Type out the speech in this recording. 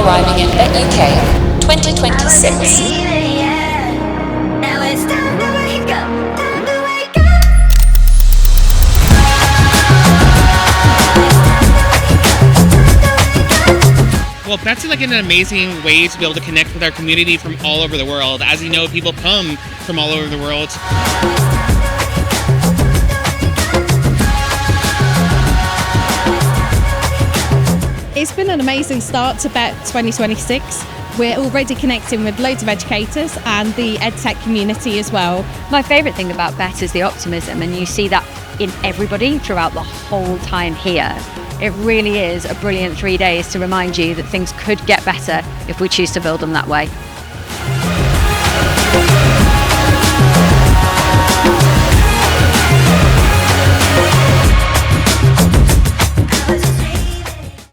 arriving in Bett UK 2026. Well, Bett's like an amazing way to be able to connect with our community from all over the world. As you know, people come from all over the world. It's been an amazing start to Bett 2026. We're already connecting with loads of educators and the EdTech community as well. My favourite thing about Bett is the optimism, and you see that in everybody throughout the whole time here. It really is a brilliant 3 days to remind you that things could get better if we choose to build them that way.